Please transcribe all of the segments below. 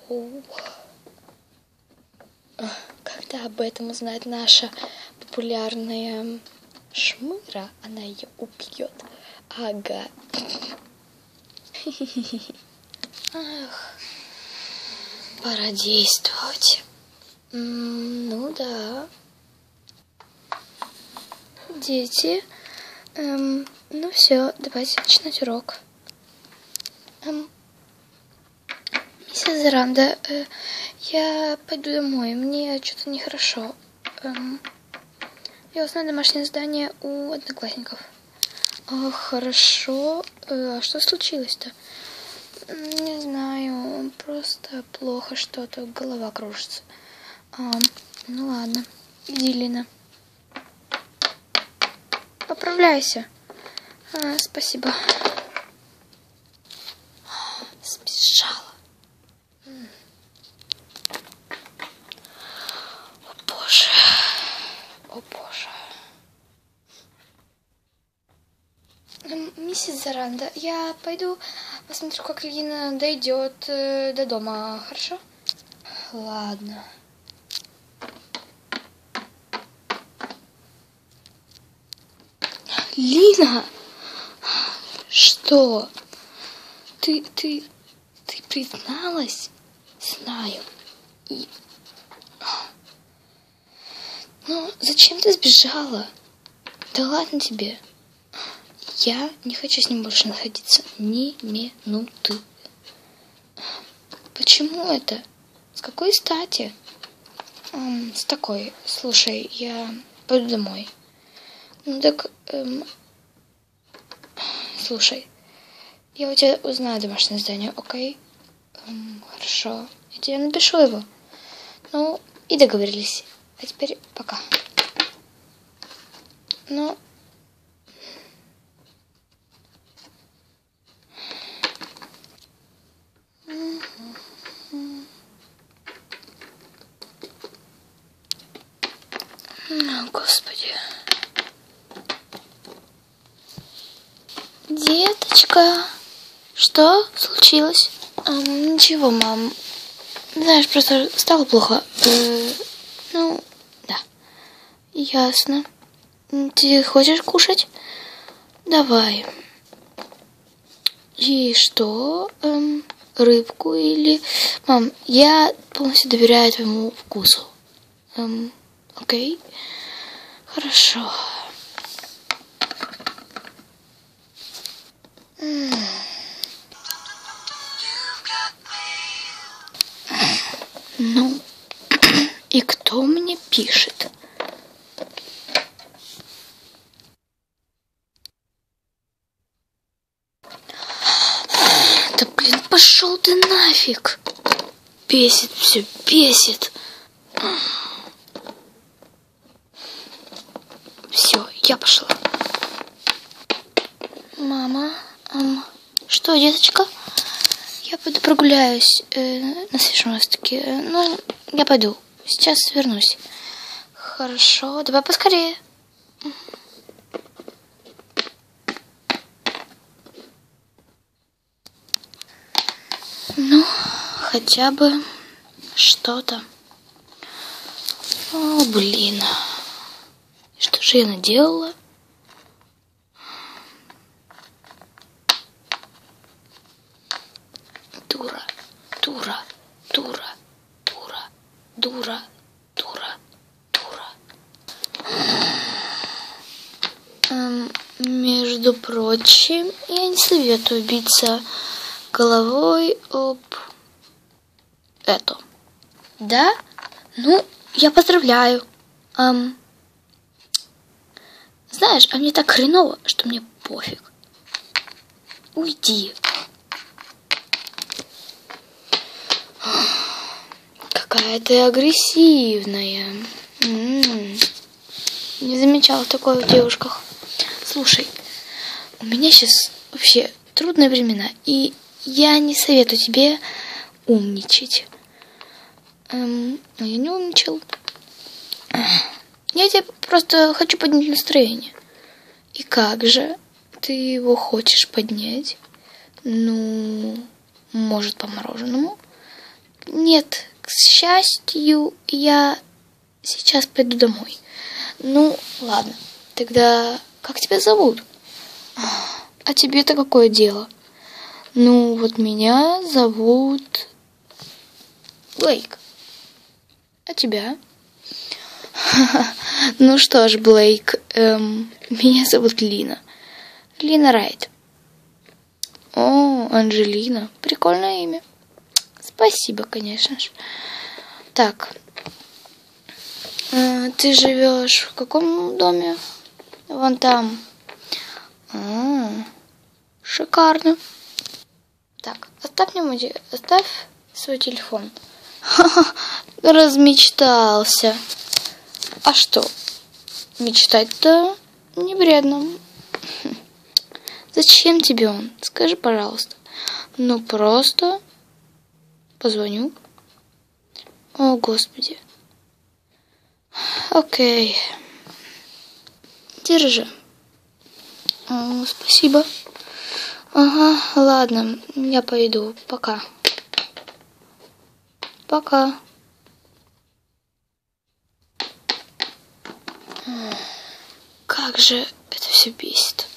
Оу. Когда об этом узнает наша популярная Шмыра, она ее убьет. Ага. Ах, пора действовать. Ну да. Дети. Ну все, давайте начинать урок. Миссис Заранда, я пойду домой. Мне что-то нехорошо. Я узнаю домашнее задание у одноклассников. Хорошо. А что случилось-то? Не знаю. Просто плохо что-то. Голова кружится. Ну ладно. Иди, Лина. Поправляйся. Спасибо. Сбежала. О боже. О боже. Миссис Заранда, я пойду посмотрю, как Лина дойдет до дома, хорошо? Ладно. Лина! Что? Ты призналась? Знаю. Ну, зачем ты сбежала? Да ладно тебе. Я не хочу с ним больше находиться ни минуты. Почему это? С какой стати? С такой. Слушай, я пойду домой. Ну так, слушай, я у тебя узнаю домашнее задание, окей? Хорошо. Я тебе напишу его. Ну, и договорились. А теперь пока. Ну... Господи. Деточка, что случилось? Ничего, мам. Знаешь, просто стало плохо. Ну, да. Ясно. Ты хочешь кушать? Давай. И что? Рыбку или... Мам, я полностью доверяю твоему вкусу. Окей? Хорошо. Ну, и кто мне пишет? Да блин, пошел ты нафиг. Бесит все, бесит. Все, я пошла. Мама, что, деточка? Я пойду прогуляюсь на свежем воздухе. Ну, я пойду. Сейчас вернусь. Хорошо, давай поскорее. Ну, хотя бы что-то. О, блин. Что же я наделала? Дура, дура, дура, дура, дура, дура, дура. Между прочим, я не советую биться головой об это. Да? Ну, я поздравляю. Знаешь, а мне так хреново, что мне пофиг. Уйди. Какая ты агрессивная. Не замечала такое в девушках. Слушай, у меня сейчас вообще трудные времена, и я не советую тебе умничать. Но я не умничал. Я тебе просто хочу поднять настроение. И как же ты его хочешь поднять? Ну, может, по мороженому? Нет, к счастью, я сейчас пойду домой. Ну, ладно. Тогда как тебя зовут? А тебе-то какое дело? Ну, вот меня зовут Блейк. А тебя? Ну что ж, Блейк, меня зовут Лина. Лина Райт. О, Анжелина. Прикольное имя. Спасибо, конечно же. Так. Ты живешь в каком доме? Вон там. Шикарно. Так, оставь свой телефон. Ха-ха, размечтался. А что? Мечтать-то не вредно. Зачем тебе он? Скажи, пожалуйста. Ну, просто позвоню. О, Господи. Окей. Держи. Спасибо. Ага, ладно, я пойду. Пока. Пока. Как же это все бесит.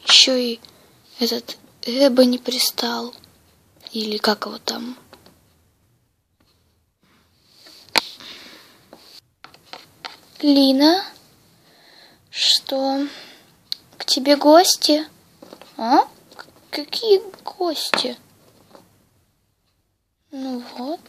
Еще и этот Эба не пристал. Или как его там. Лина? Что? К тебе гости? А? Какие гости? Ну вот.